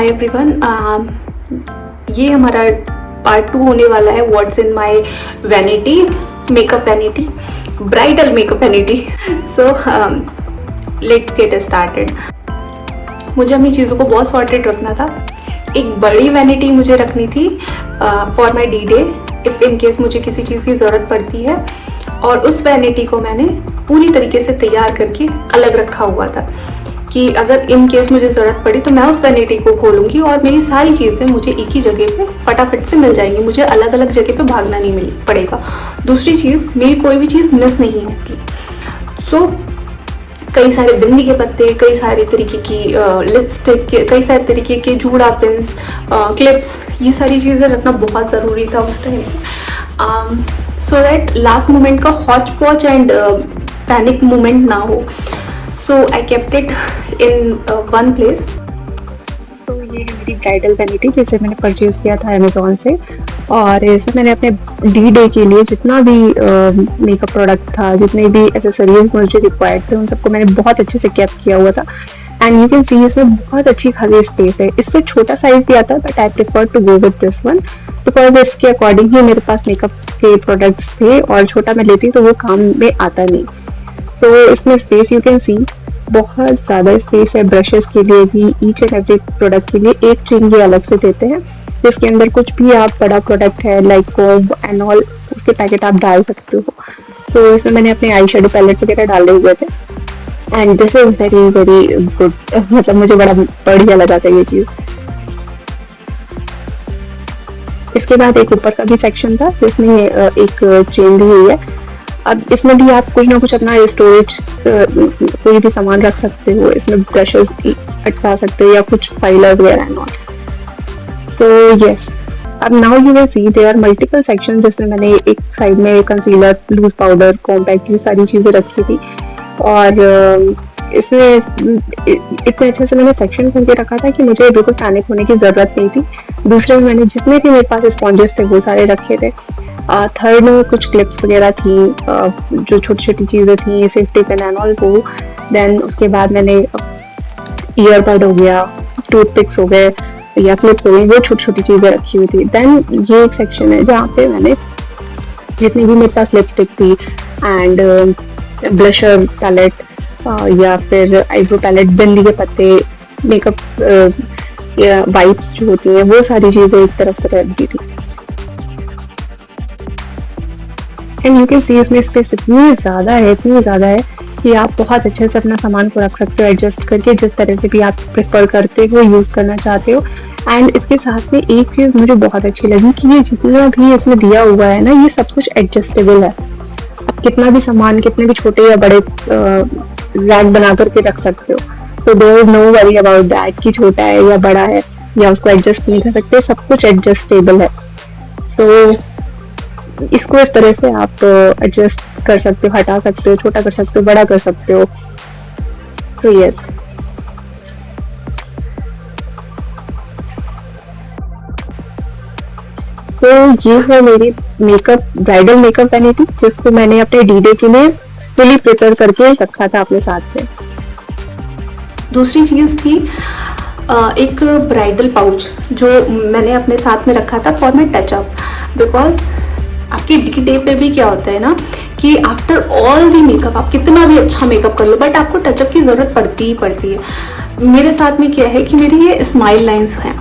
Hi everyone, ये हमारा part 2 होने वाला है what's in my vanity, makeup vanity, bridal makeup vanity. So let's get started. मुझे अपनी चीज़ों को बहुत सॉर्टेड रखना था। एक बड़ी वैनिटी मुझे रखनी थी for my D day, if in case मुझे किसी चीज़ की ज़रूरत पड़ती है, और उस वैनिटी को मैंने पूरी तरीके से तैयार करके अलग रखा हुआ था कि अगर इन केस मुझे ज़रूरत पड़ी तो मैं उस वैनिटी को खोलूँगी और मेरी सारी चीज़ें मुझे एक ही जगह पे फटाफट से मिल जाएंगी। मुझे अलग अलग जगह पे भागना नहीं पड़ेगा। दूसरी चीज़, मेरी कोई भी चीज़ मिस नहीं होगी। सो कई सारे बिंदी के पत्ते, कई सारे तरीके की लिपस्टिक, कई सारे तरीके के जूड़ा पिन्स, क्लिप्स, ये सारी चीज़ें रखना बहुत ज़रूरी था उस टाइम पे, सो दैट लास्ट मोमेंट का hotchpotch and panic moment ना हो। So I kept it in one place. तो ये है मेरी ब्राइडल वैनिटी, जिसे मैंने परचेज़ किया था अमेज़ॉन से, और इसमें मैंने अपने डी डे के लिए जितना भी मेकअप प्रोडक्ट था, जितने भी एसेसरीज मुझे रिक्वायर्ड थे, उन सबको मैंने बहुत अच्छे से कैप किया हुआ था। एंड यू कैन सी इसमें बहुत अच्छी खाली स्पेस है। इससे छोटा साइज़ भी आता है, but I prefer to go with this one because इसके अकॉर्डिंग ही मेरे पास मेकअप के प्रोडक्ट्स थे, और छोटा मैं लेती तो वो काम में आता नहीं। तो इसमें स्पेस यू कैन सी बहुत ज़्यादा स्पेस है। ब्रशेस के लिए भी, ईच एंड एवरी प्रोडक्ट के लिए एक चेन ये अलग से देते हैं, जिसके अंदर कुछ भी आप बड़ा प्रोडक्ट है लाइक कोम्ब एंड ऑल, उसके पैकेट आप डाल सकते हो। तो इसमें मैंने अपने आई शेडो पैलेट वगैरह डाले हुए थे, and this is very very good. मतलब मुझे बड़ा बढ़िया लगा था ये चीज़। इसके बाद एक ऊपर का भी सेक्शन था जिसमें एक चेन दी हुई है। अब इसमें भी आप कुछ ना कुछ अपना स्टोरेज, कोई भी सामान रख सकते हो। इसमें ब्रशेस अटका सकते हो या कुछ फाइलर वगैरह एंड ऑल। सो यस, अब now you will see there are multiple section, जिसमें मैंने एक साइड में कंसीलर, लूज पाउडर, कॉम्पैक्ट, ये सारी चीज़ें रखी थी। और इसमें इतने अच्छे से मैंने सेक्शन करके रखा था कि मुझे बिल्कुल पैनिक होने की ज़रूरत नहीं थी। दूसरे में मैंने जितने भी मेरे पास स्पॉन्जेस थे वो सारे रखे थे। थर्ड में कुछ क्लिप्स वगैरह थी, जो छोटी छोटी चीज़ें थी, सेफ्टी पिन एंड ऑल वो। देन उसके बाद मैंने ईयरबड हो गया, टूथपिक्स हो गए या क्लिप्स हो गई, वो छोटी छोटी चीज़ें रखी हुई थी। देन ये एक सेक्शन है जहाँ पे मैंने जितनी भी मेरे पास लिपस्टिक थी एंड ब्लशर पैलेट या फिर आईब्रो पैलेट, बिंदी के पत्ते, मेकअप या वाइप्स जो होती हैं, वो सारी चीज़ें एक तरफ से रख दी थी। एंड यू कैन सी इसमें स्पेस इतनी ज़्यादा है कि आप बहुत अच्छे से अपना सामान को रख सकते हो, एडजस्ट करके जिस तरह से भी आप प्रेफर करते हो, यूज़ करना चाहते हो। एंड इसके साथ में एक चीज़ मुझे बहुत अच्छी लगी कि ये जितना भी इसमें दिया हुआ है ना, ये सब कुछ एडजस्टेबल है। आप कितना भी सामान, कितने भी छोटे या बड़े रैक बना करके रख सकते हो। तो there is no worry about that कि छोटा है या बड़ा है या उसको एडजस्ट नहीं कर सकते, सब कुछ एडजस्टेबल है। सो इसको इस तरह से आप एडजस्ट कर सकते हो, हटा सकते हो, छोटा कर सकते हो, बड़ा कर सकते हो। सो यस, तो ये है मेरी ब्राइडल मेकअप वैनिटी, जिसको मैंने अपने डी डे के लिए फुली प्रिपेयर करके रखा था अपने साथ में। दूसरी चीज़ थी एक ब्राइडल पाउच जो मैंने अपने साथ में रखा था फॉर माई टचअप, बिकॉज आपके डी डे पे भी क्या होता है ना कि आफ्टर ऑल दी मेकअप आप कितना भी अच्छा मेकअप कर लो, बट आपको टचअप की ज़रूरत पड़ती ही पड़ती है। मेरे साथ में क्या है कि मेरी ये स्माइल लाइंस हैं।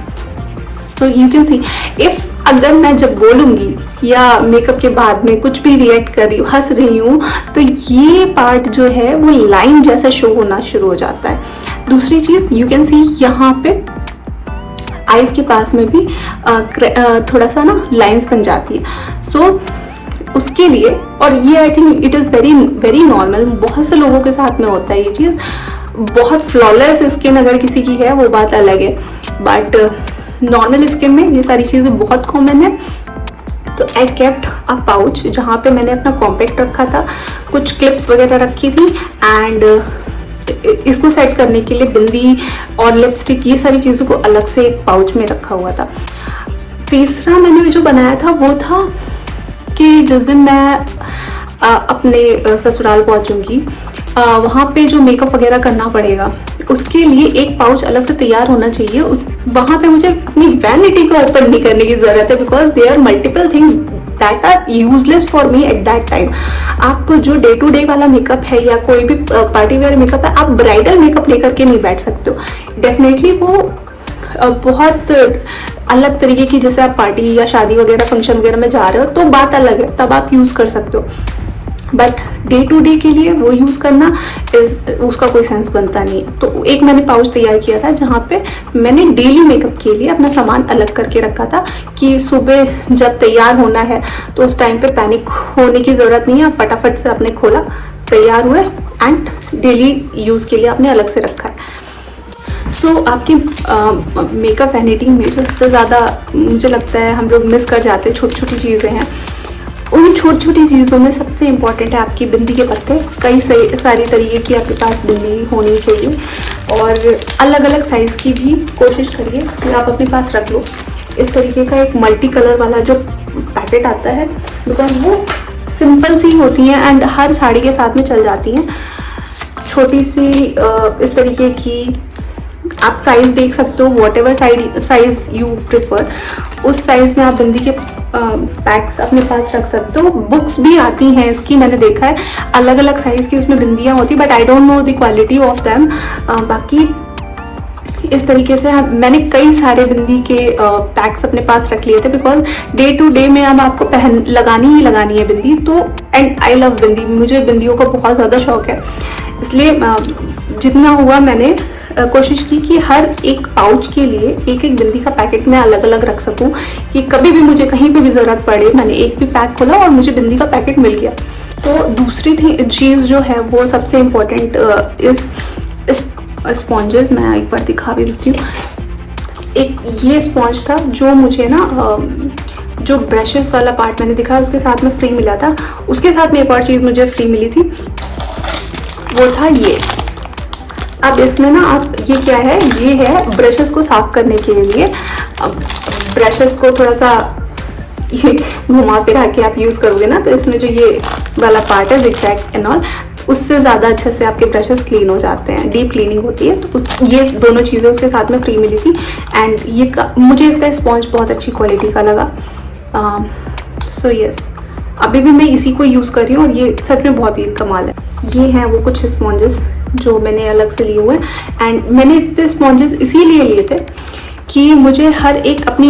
So you can see, if अगर मैं जब बोलूँगी या मेकअप के बाद में कुछ भी रिएक्ट कर रही हूँ, हंस रही हूँ, तो ये पार्ट जो है वो लाइन जैसा शो होना शुरू हो जाता है। दूसरी चीज़, यू कैन सी यहाँ पे आईज के पास में भी थोड़ा सा ना लाइंस बन जाती है। सो उसके लिए, और ये I think it is very very normal, बहुत से लोगों के साथ में होता है ये चीज़। बहुत फ्लॉलेस स्किन अगर किसी की है वो बात अलग है, बट नॉर्मल स्किन में ये सारी चीज़ें बहुत कॉमन है। तो आई केप्ट अ पाउच जहाँ पे मैंने अपना कॉम्पैक्ट रखा था, कुछ क्लिप्स वगैरह रखी थी, एंड इसको सेट करने के लिए बिंदी और लिपस्टिक, ये सारी चीज़ों को अलग से एक पाउच में रखा हुआ था। तीसरा मैंने जो बनाया था वो था कि जिस दिन मैं अपने ससुराल पहुंचूंगी वहाँ पे जो मेकअप वगैरह करना पड़ेगा, उसके लिए एक पाउच अलग से तैयार होना चाहिए। उस वहाँ पे मुझे अपनी वैनिटी को ओपन नहीं करने की ज़रूरत है, because there are multiple thing that are useless for me at that time. आप जो डे टू डे वाला मेकअप है या कोई भी पार्टी वेयर मेकअप है, आप ब्राइडल मेकअप लेकर के नहीं बैठ सकते हो। डेफिनेटली वो बहुत अलग तरीके की, जैसे आप पार्टी या शादी वगैरह फंक्शन वगैरह में जा रहे हो तो बात अलग है, तब आप यूज़ कर सकते हो। बट डे टू डे के लिए वो यूज़ करना उसका कोई सेंस बनता नहीं है। तो एक मैंने पाउच तैयार किया था जहाँ पे मैंने डेली मेकअप के लिए अपना सामान अलग करके रखा था कि सुबह जब तैयार होना है तो उस टाइम पे पैनिक होने की ज़रूरत नहीं है। फटाफट से आपने खोला, तैयार हुए एंड डेली यूज़ के लिए आपने अलग से रखा है। सो आपकी मेकअप वैनिटी में जो सबसे ज़्यादा मुझे लगता है हम लोग मिस कर जाते हैं, छोटी छोटी चीज़ें हैं। उन छोटी छोटी चीज़ों में सबसे इम्पॉर्टेंट है आपकी बिंदी के पत्ते। कई सारी तरीके की आपके पास बिंदी होनी चाहिए और अलग अलग साइज़ की भी कोशिश करिए कि आप अपने पास रख लो। इस तरीके का एक मल्टी कलर वाला जो पैकेट आता है, बिकॉज वो सिंपल सी होती हैं एंड हर साड़ी के साथ में चल जाती हैं। छोटी सी इस तरीके की आप साइज़ देख सकते हो, what ever size you prefer, उस साइज़ में आप बिंदी के पैक्स अपने पास रख सकते हो। बुक्स भी आती हैं इसकी, मैंने देखा है अलग अलग साइज़ की उसमें बिंदियाँ होती, but I don't know the quality of them. बाकी इस तरीके से मैंने कई सारे बिंदी के पैक्स अपने पास रख लिए थे, बिकॉज डे टू डे में अब आपको लगानी ही लगानी है बिंदी। तो एंड आई लव बिंदी, मुझे बिंदियों का बहुत ज़्यादा शौक है, इसलिए जितना हुआ मैंने कोशिश की कि हर एक पाउच के लिए एक एक बिंदी का पैकेट मैं अलग अलग रख सकूं कि कभी भी मुझे कहीं पे भी ज़रूरत पड़े, मैंने एक भी पैक खोला और मुझे बिंदी का पैकेट मिल गया। तो दूसरी चीज़ जो है वो सबसे इम्पोर्टेंट इस स्पॉन्जेस, मैं एक बार दिखा भी देती हूँ। एक ये स्पॉन्ज था जो मुझे ना जो ब्रशेस वाला पार्ट मैंने दिखा उसके साथ में फ्री मिला था। उसके साथ में एक और चीज़ मुझे फ्री मिली थी, वो था ये। अब इसमें ना आप ये क्या है, ये है ब्रशेस को साफ करने के लिए। अब ब्रशेस को थोड़ा सा ये घुमा फिरा के आप यूज़ करोगे ना, तो इसमें जो ये वाला पार्ट है जिगजैग एंड ऑल, उससे ज़्यादा अच्छे से आपके ब्रशेस क्लीन हो जाते हैं, डीप क्लीनिंग होती है। तो ये दोनों चीज़ें उसके साथ में फ्री मिली थी एंड ये मुझे इसका स्पॉन्ज बहुत अच्छी क्वालिटी का लगा। सो यस, अभी भी मैं इसी को यूज़ कर रही हूँ और ये सच में बहुत ही कमाल है। ये हैं वो कुछ स्पॉन्जेस जो मैंने अलग से लिए हुए हैं एंड मैंने इतने स्पॉन्जेस इसीलिए लिए थे कि मुझे हर एक अपनी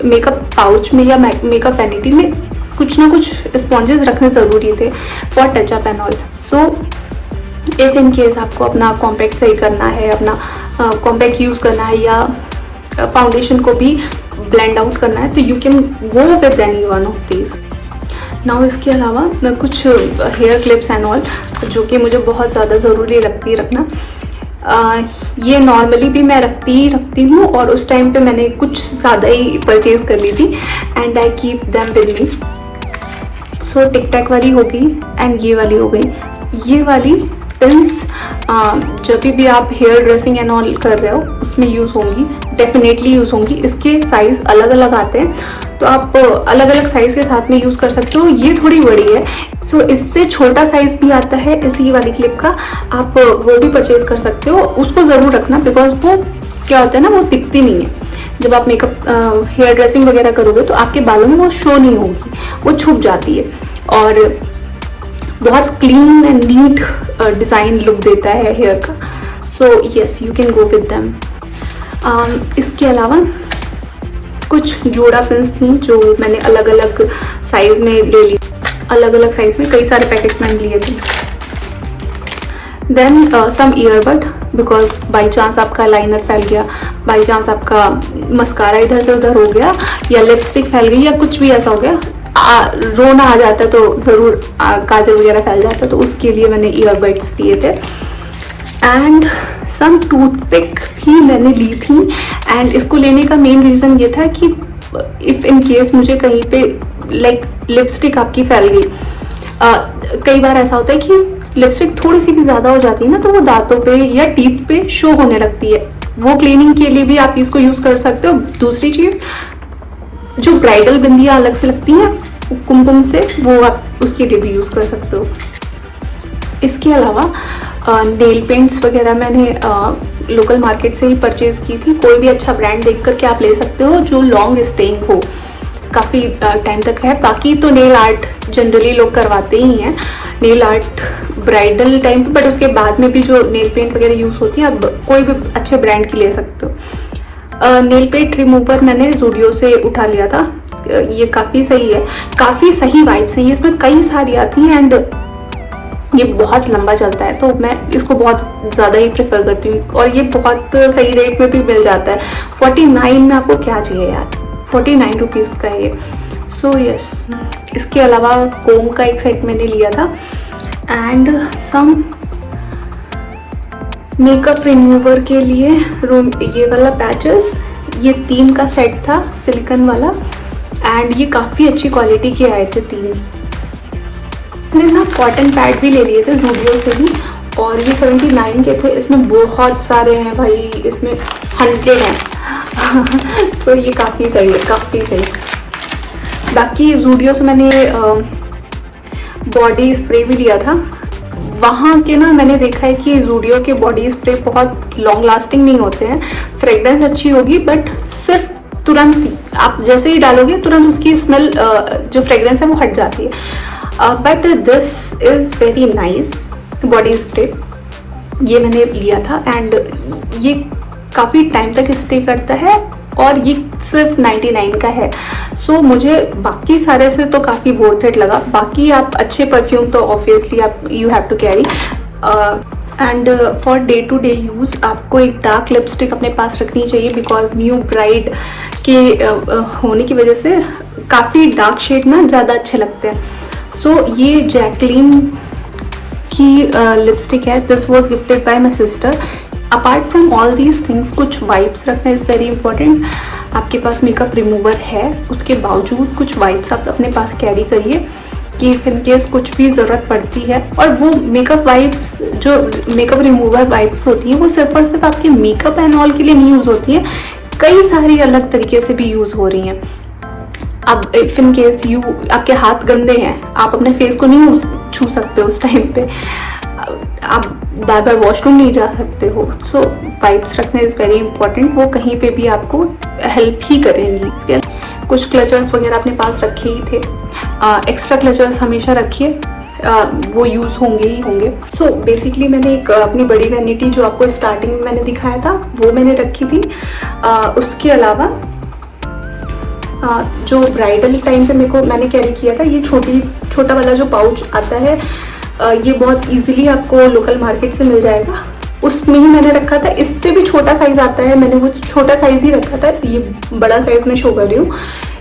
मेकअप पाउच में या मेकअप वैनिटी में कुछ ना कुछ स्पॉन्जेस रखने ज़रूरी थे for touch-up and all. So if in case आपको अपना कॉम्पैक्ट सही करना है, अपना कॉम्पैक्ट यूज़ करना है या फाउंडेशन को भी ब्लेंड आउट करना है, तो you can go with any one of these. Now इसके अलावा मैं कुछ हेयर क्लिप्स एंड ऑल जो कि मुझे बहुत ज़्यादा ज़रूरी लगती है रखना। ये नॉर्मली भी मैं रखती हूँ और उस टाइम पे मैंने कुछ ज़्यादा ही परचेज़ कर ली थी and I keep them with me. So tick tock वाली हो गई एंड ये वाली हो गई। ये वाली पिन्स जब भी आप हेयर ड्रेसिंग एंड ऑल कर रहे हो उसमें यूज़ होंगी, डेफिनेटली यूज़ होंगी। इसके साइज़ अलग अलग आते हैं तो आप अलग अलग साइज़ के साथ में यूज़ कर सकते हो। ये थोड़ी बड़ी है, सो इससे छोटा साइज़ भी आता है इसी वाली क्लिप का, आप वो भी परचेज़ कर सकते हो। उसको ज़रूर रखना, बिकॉज वो क्या होता है ना, वो दिखती नहीं है। जब आप मेकअप हेयर ड्रेसिंग वगैरह करोगे तो आपके बालों में वो शो नहीं होगी, वो छुप जाती है और बहुत clean and neat design look देता है हेयर का। So yes, you can go with them. इसके अलावा कुछ जोड़ा पिन्स थी जो मैंने अलग अलग साइज़ में ले ली, अलग अलग साइज़ में कई सारे पैकेट मैंने लिए थे। Then some earbud, because by chance आपका लाइनर फैल गया, बाई चांस आपका मस्कारा इधर से उधर हो गया या लिपस्टिक फैल गई या कुछ भी ऐसा हो गया, रोना आ जाता है तो ज़रूर काजल वगैरह फैल जाता है, तो उसके लिए मैंने ईयरबड्स लिए थे। एंड सम टूथपिक ही मैंने ली थी एंड इसको लेने का मेन रीज़न ये था कि इफ़ इन केस मुझे कहीं पे लाइक लिपस्टिक आपकी फैल गई, कई बार ऐसा होता है कि लिपस्टिक थोड़ी सी भी ज़्यादा हो जाती है ना, तो वो दांतों पे या टीथ पे शो होने लगती है। वो क्लीनिंग के लिए भी आप इसको यूज़ कर सकते हो। दूसरी चीज़, जो ब्राइडल बिंदियाँ अलग से लगती हैं कुमकुम से, वो आप उसके लिए भी यूज़ कर सकते हो। इसके अलावा नेल पेंट्स वगैरह मैंने लोकल मार्केट से ही परचेज़ की थी। कोई भी अच्छा ब्रांड देख करके आप ले सकते हो जो लॉन्ग स्टेइंग हो, काफ़ी टाइम तक है। बाकी तो नेल आर्ट जनरली लोग करवाते ही हैं, नेल आर्ट ब्राइडल टाइम पे, बट उसके बाद में भी जो नेल पेंट वगैरह यूज़ होती है आप कोई भी अच्छे ब्रांड की ले सकते हो। नेल पेंट रिमूवर मैंने ज़ूडियो से उठा लिया था, ये काफ़ी सही है, काफ़ी सही वाइब्स हैं, इसमें कई सारी आती हैं एंड ये बहुत लंबा चलता है, तो मैं इसको बहुत ज़्यादा ही प्रेफर करती हूँ और ये बहुत सही रेट में भी मिल जाता है। 49 में आपको क्या चाहिए यार, 49 रुपीज़ का है ये। सो यस, इसके अलावा कोम का एक सेट मैंने लिया था एंड सम मेकअप रिमूवर के लिए ये वाला पैचेस, ये 3 का सेट था सिलिकॉन वाला एंड ये काफ़ी अच्छी क्वालिटी के आए थे 3। मैंने ना कॉटन पैड भी ले लिए थे ज़ूडियो से ही और ये 79 के थे। इसमें बहुत सारे हैं भाई, इसमें 100 हैं। सो ये काफ़ी सही है, काफ़ी सही। बाकी ज़ूडियो से मैंने बॉडी स्प्रे भी लिया था। वहाँ के ना मैंने देखा है कि ज़ूडियो के बॉडी स्प्रे बहुत लॉन्ग लास्टिंग नहीं होते हैं। फ्रेगरेंस अच्छी होगी बट सिर्फ तुरंत आप जैसे ही डालोगे तुरंत उसकी स्मेल जो फ्रेगरेंस है वो हट जाती है। But this is very nice body spray, ये मैंने लिया था एंड ये काफ़ी टाइम तक स्टे करता है और ये सिर्फ 99 का है। सो मुझे बाकी सारे से तो काफ़ी वर्थ इट लगा। बाकी आप अच्छे परफ्यूम तो ऑब्वियसली आप you have to carry and for day to day use आपको एक डार्क लिपस्टिक अपने पास रखनी चाहिए बिकॉज न्यू ब्राइड के होने की वजह से काफ़ी डार्क शेड ना ज़्यादा अच्छे लगते हैं। सो ये जैकलीन की लिपस्टिक है, this was gifted bye my sister. Apart from all these things कुछ वाइप्स रखना इज़ वेरी इंपॉर्टेंट। आपके पास मेकअप रिमूवर है उसके बावजूद कुछ वाइप्स आप अपने पास कैरी करिए कि इन केस कुछ भी ज़रूरत पड़ती है। और वो मेकअप वाइप्स जो मेकअप रिमूवर वाइप्स होती हैं वो सिर्फ और सिर्फ आपके मेकअप एंड ऑल के लिए नहीं यूज़ होती है, कई सारी अलग तरीके से भी यूज़ हो रही हैं। अब इफ इन केस आपके हाथ गंदे हैं, आप अपने फेस को नहीं छू सकते उस टाइम पे, आप बार बार वॉशरूम नहीं जा सकते हो। सो वाइप्स रखना इज़ वेरी इंपॉर्टेंट, वो कहीं पे भी आपको हेल्प ही करेंगी। इसके कुछ क्लचर्स वगैरह अपने पास रखे ही थे, एक्स्ट्रा क्लचर्स हमेशा रखिए, वो यूज़ होंगे ही होंगे। सो बेसिकली मैंने एक अपनी बड़ी वैनिटी जो आपको स्टार्टिंग में मैंने दिखाया था वो मैंने रखी थी। उसके अलावा जो ब्राइडल टाइम पे मैंने कैरी किया था, ये छोटा वाला जो पाउच आता है, ये बहुत इजीली आपको लोकल मार्केट से मिल जाएगा, उसमें ही मैंने रखा था। इससे भी छोटा साइज़ आता है, मैंने वो छोटा साइज़ ही रखा था, ये बड़ा साइज़ में शो कर रही हूँ।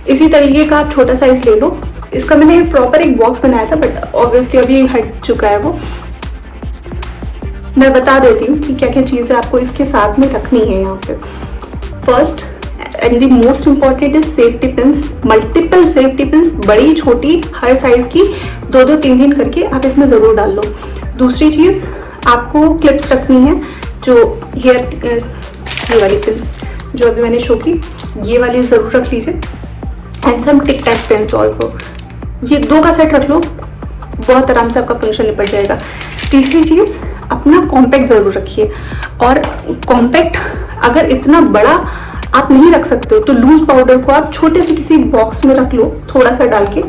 इसी तरीके का आप छोटा साइज़ ले लो। इसका मैंने प्रॉपर एक बॉक्स बनाया था बट ऑब्वियसली अभी हट चुका है वो। मैं बता देती हूँ कि क्या क्या चीज़ें आपको इसके साथ में रखनी है यहाँ पे। First and the most important is safety pins, multiple safety pins, बड़ी छोटी हर साइज की 2-2 3-3 करके आप इसमें ज़रूर डाल लो। दूसरी चीज़ आपको क्लिप्स रखनी है, जो ये वाली पिन्स जो अभी मैंने शो की, ये वाली ज़रूर रख लीजिए and some tic tac pens also, ये 2 का सेट रख लो, बहुत आराम से आपका फंक्शन निपट जाएगा। तीसरी चीज़ अपना कॉम्पैक्ट ज़रूर रखिए, और कॉम्पैक्ट अगर इतना बड़ा आप नहीं रख सकते हो तो लूज पाउडर को आप छोटे से किसी बॉक्स में रख लो थोड़ा सा डाल के,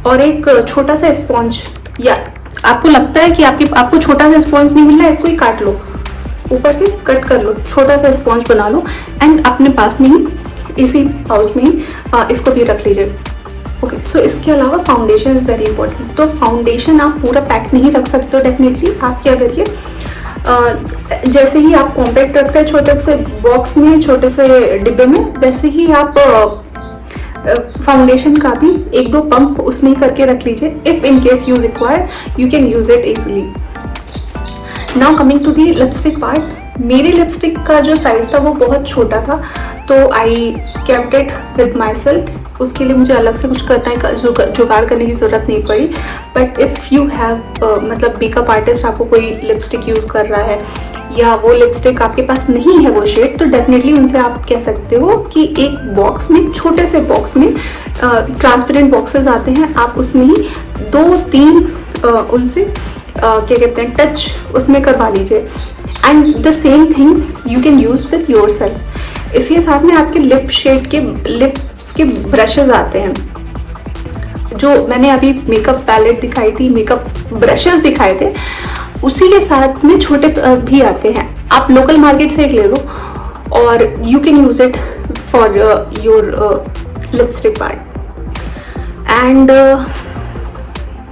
और एक छोटा सा स्पॉन्ज, या आपको लगता है कि आपको छोटा सा स्पॉन्ज नहीं मिल रहा है, इसको ही काट लो, ऊपर से कट कर लो, छोटा सा स्पॉन्ज बना लो एंड अपने पास में ही इसी पाउच में ही इसको भी रख लीजिए। ओके, सो इसके अलावा फाउंडेशन इज़ वेरी इंपॉर्टेंट। तो फाउंडेशन आप पूरा पैक नहीं रख सकते हो डेफिनेटली। आप क्या करिए, जैसे ही आप कॉम्पैक्ट रखते हैं छोटे से बॉक्स में, छोटे से डिब्बे में, वैसे ही आप फाउंडेशन का भी 1-2 पंप उसमें ही करके रख लीजिए। If in case you require you can use it easily. Now coming to the lipstick part, मेरी लिपस्टिक का जो साइज़ था वो बहुत छोटा था, तो I kept it with myself. उसके लिए मुझे अलग से कुछ करने का जुगाड़ करने की ज़रूरत नहीं पड़ी। बट इफ़ यू हैव मतलब मेकअप आर्टिस्ट आपको कोई लिपस्टिक यूज़ कर रहा है या वो लिपस्टिक आपके पास नहीं है वो शेड, तो डेफिनेटली उनसे आप कह सकते हो कि एक बॉक्स में, छोटे से बॉक्स में, ट्रांसपेरेंट बॉक्सेस आते हैं, आप उसमें ही 2-3 उनसे क्या कहते हैं, टच उसमें करवा लीजिए। And the same thing you can use with your self. इसके साथ में आपके लिप शेड के, लिप्स के ब्रशेज आते हैं, जो मैंने अभी मेकअप पैलेट दिखाई थी, मेकअप ब्रशेस दिखाए थे, उसी के साथ में छोटे भी आते हैं। आप लोकल मार्केट से एक ले लो और you can use it for your lipstick part. And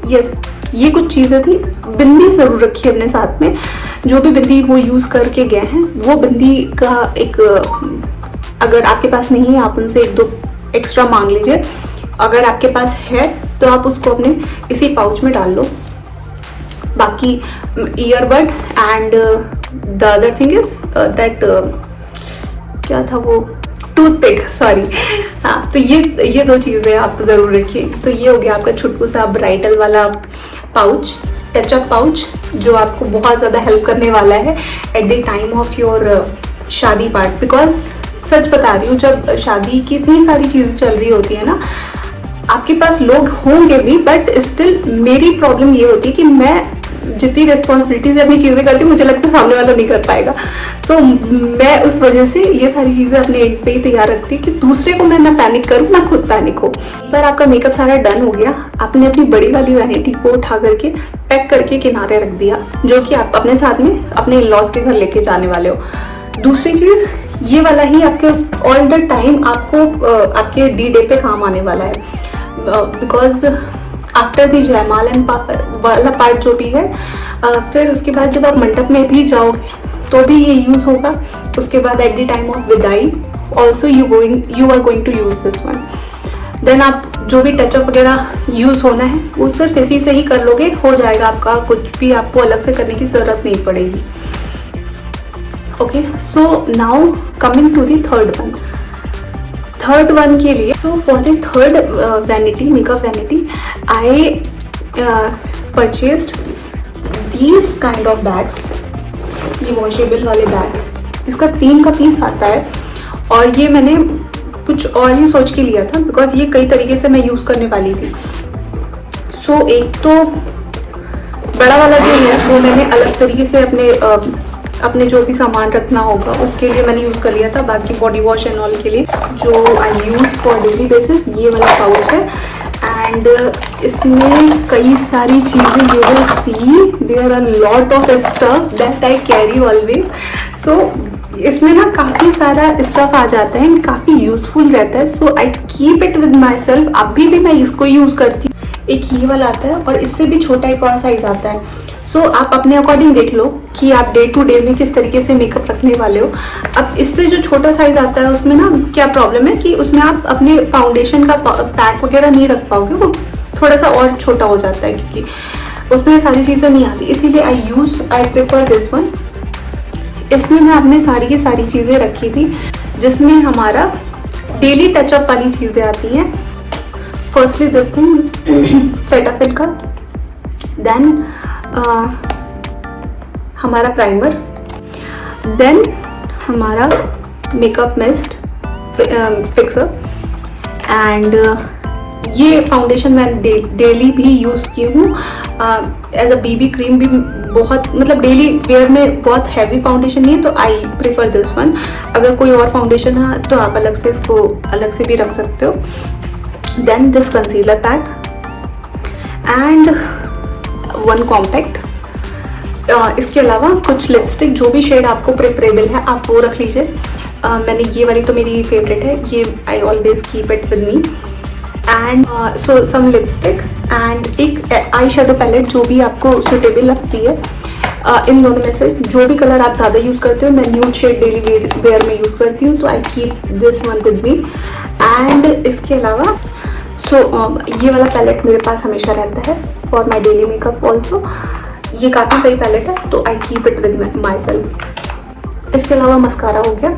yes, ये कुछ चीज़ें थी। बिंदी ज़रूर रखी अपने साथ में, जो भी बिंदी वो यूज़ करके गए हैं वो बिंदी का एक, अगर आपके पास नहीं है आप उनसे 1-2 एक्स्ट्रा मांग लीजिए। अगर आपके पास है तो आप उसको अपने इसी पाउच में डाल लो। बाकी earbud and the other thing is that, क्या था वो, टूथपिक, सॉरी। हाँ, तो ये 2 चीज़ें आप ज़रूर रखिए। तो ये हो गया आपका छुटकू सा ब्राइडल वाला पाउच, टचअप पाउच, जो आपको बहुत ज़्यादा हेल्प करने वाला है eight the time of your शादी पार्ट। बिकॉज सच बता रही हूँ, जब शादी की इतनी सारी चीज़ें चल रही होती है ना, आपके पास लोग होंगे भी, बट स्टिल मेरी प्रॉब्लम ये होती है कि मैं जितनी रिस्पॉन्सिबिलिटी से अपनी चीज़ें करती हूँ, मुझे लगता है सामने वाला नहीं कर पाएगा। सो मैं उस वजह से ये सारी चीज़ें अपने एंड पे ही तैयार रखती हूँ कि दूसरे को मैं ना पैनिक करूँ ना खुद पैनिक हो। पर आपका मेकअप सारा डन हो गया, आपने अपनी बड़ी वाली वैनिटी को उठा करके पैक करके किनारे रख दिया, जो कि आप अपने साथ में अपने इन-लॉज के घर लेके जाने वाले हो। दूसरी चीज़, ये वाला ही आपके ऑल द टाइम आपको आपके डी डे पे काम आने वाला है। बिकॉज आफ्टर दी जयमाल एंड वाला पार्ट जो भी है, फिर उसके बाद जब आप मंडप में भी जाओगे तो भी ये यूज़ होगा। उसके बाद एट द टाइम ऑफ विदाई also you are going to use this one. Then आप जो भी टचअप वगैरह यूज़ होना है वो सिर्फ इसी से ही कर लोगे, हो जाएगा आपका, कुछ भी आपको अलग से करने की ज़रूरत नहीं पड़ेगी। Okay, so now coming to the third one के लिए, so for the third vanity, makeup vanity, I purchased these kind of bags, ये वॉशेबल वाले बैग्स। इसका 3 का पीस आता है और ये मैंने कुछ और ही सोच के लिया था, बिकॉज ये कई तरीके से मैं यूज़ करने वाली थी। सो एक तो बड़ा वाला जो है वो मैंने अलग तरीके से अपने जो भी सामान रखना होगा उसके लिए मैंने यूज़ कर लिया था। बाकी बॉडी वॉश एंड ऑल के लिए जो I use for daily basis, ये वाला पाउच है। एंड इसमें कई सारी चीज़ें, you will see there are lot of stuff that I carry always. So इसमें ना काफ़ी सारा स्टफ आ जाता है एंड काफ़ी यूज़फुल रहता है। So I keep it with myself. अभी भी मैं इसको यूज़ करती हूँ। एक ये वाला आता है और इससे भी छोटा एक और साइज़ आता है। सो आप अपने अकॉर्डिंग देख लो कि आप डे टू डे में किस तरीके से मेकअप रखने वाले हो। अब इससे जो छोटा साइज आता है उसमें ना क्या प्रॉब्लम है कि उसमें आप अपने फाउंडेशन का पैक वगैरह नहीं रख पाओगे, वो थोड़ा सा और छोटा हो जाता है क्योंकि उसमें सारी चीज़ें नहीं आती। इसीलिए आई प्रेफर दिस वन। इसमें मैं अपने सारी की सारी चीज़ें रखी थी, जिसमें हमारा डेली टचअप वाली चीज़ें आती हैं। फर्स्टली दिस थिंग, सेटाफिल का, देन हमारा प्राइमर, देन हमारा मेकअप मिस्ट फिक्सर, एंड ये फाउंडेशन मैं डेली भी यूज़ की हूँ एज अ बीबी क्रीम भी। बहुत मतलब डेली वेयर में बहुत हैवी फाउंडेशन नहीं है तो आई प्रेफर दिस वन। अगर कोई और फाउंडेशन है तो आप अलग से इसको अलग से भी रख सकते हो। Then this concealer pack and one compact. इसके अलावा कुछ लिपस्टिक, जो भी शेड आपको प्रेफरेबल है आप वो रख लीजिए। मैंने ये वाली तो मेरी फेवरेट है, ये I always keep it with me. And so some lipstick and एक आई शेडो पैलेट, जो भी आपको सुटेबल लगती है। इन दोनों में से जो भी कलर आप ज़्यादा यूज़ करते हो, मैं न्यूड शेड डेली वेयर में यूज़ करती हूँ तो I keep this one with me. And इसके अलावा ये वाला पैलेट मेरे पास हमेशा रहता है for my daily makeup also. ये काफ़ी सही पैलेट है तो आई keep it with my self. इसके अलावा मस्कारा हो गया,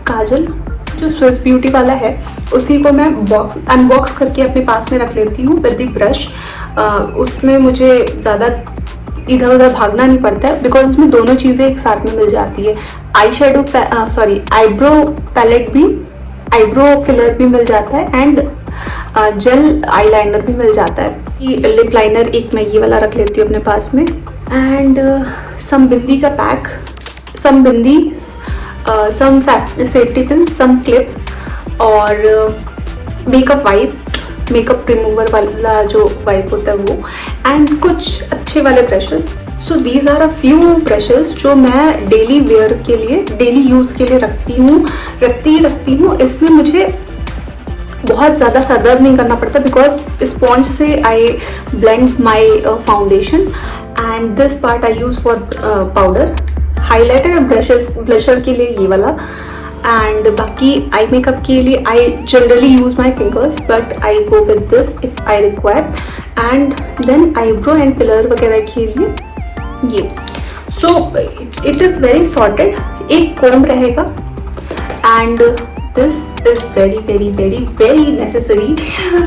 काजल जो स्विस ब्यूटी वाला है उसी को मैं अनबॉक्स करके अपने पास में रख लेती हूँ विद द ब्रश। उसमें मुझे ज़्यादा इधर उधर भागना नहीं पड़ता है बिकॉज उसमें दोनों चीज़ें एक साथ में मिल जाती है। आईब्रो पैलेट भी, आईब्रो फिलर भी मिल जाता है एंड जेल आईलाइनर भी मिल जाता है। ये लिप लाइनर एक मैं ये वाला रख लेती हूँ अपने पास में, एंड सम बिंदी का पैक, सम बिंदी, सम सेफ्टी पिन, सम क्लिप्स और मेकअप वाइप, मेकअप रिमूवर वाला जो वाइप होता है वो, एंड कुछ अच्छे वाले brushes. So these are a few brushes जो मैं डेली वेयर के लिए, डेली यूज़ के लिए रखती हूँ। इसमें मुझे बहुत ज़्यादा सरदर्द नहीं करना पड़ता बिकॉज स्पॉन्ज से I blend my foundation, and this part I use for powder, highlighter और ब्लशर के लिए ये वाला, एंड बाकी आई मेकअप के लिए I generally use my fingers but I go with this if I require, and then eyebrow and filler वगैरह के लिए ये। So it is very sorted, एक कॉम्ब रहेगा, and this is very very very very necessary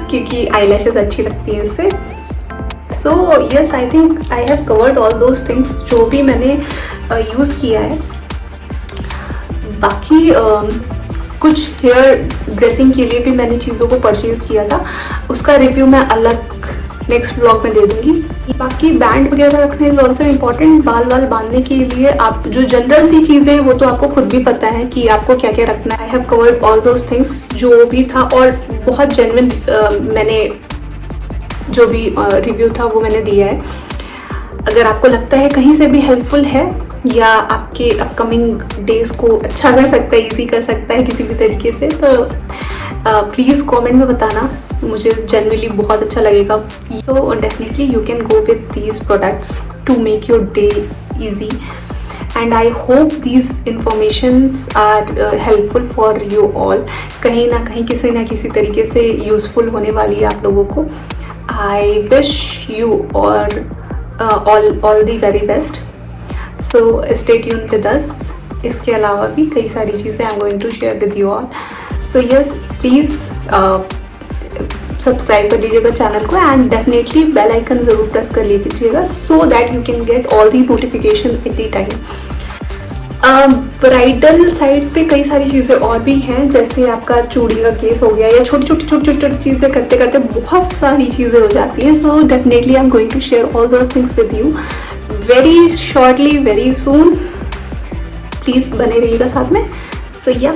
क्योंकि eyelashes अच्छी लगती हैं इससे। So yes, I think I have covered all those things जो भी मैंने यूज़ किया है। बाकी कुछ हेयर ड्रेसिंग के लिए भी मैंने चीज़ों को परचेज़ किया था, उसका रिव्यू मैं अलग नेक्स्ट ब्लॉग में दे दूंगी। बाकी बैंड वगैरह रखना इज़ ऑल्सो इम्पॉर्टेंट, बाल बांधने के लिए आप जो जनरल सी चीज़ें हैं वो तो आपको खुद भी पता है कि आपको क्या क्या रखना है। आई have covered all those things जो भी था, और बहुत जेन्युइन मैंने जो भी रिव्यू था वो मैंने दिया है। अगर आपको लगता है कहीं से भी हेल्पफुल है या आपके अपकमिंग डेज को अच्छा कर सकता है, ईजी कर सकता है किसी भी तरीके से, तो प्लीज़ कमेंट में बताना, मुझे जनरली बहुत अच्छा लगेगा। So definitely you can go with these products to make your day easy, and I hope these informations are helpful for you all. कहीं ना कहीं किसी ना किसी तरीके से यूज़फुल होने वाली है आप लोगों को। आई विश यू और all the very best. So stay tune with us. इसके अलावा भी कई सारी चीज़ें I am going to share with you all. So yes, please subscribe कर लीजिएगा चैनल को, एंड डेफिनेटली बेल आइकन ज़रूर प्रेस कर लीजिएगा so that you can get all the notification at the time. Bridal side पे कई सारी चीज़ें और भी हैं, जैसे आपका चूड़ी का केस हो गया, या छोटी छोटी चीज़ें करते करते बहुत सारी चीज़ें हो जाती हैं। So definitely I am going to share all those things with you very shortly, very soon. Please बने रहिएगा साथ में। सो या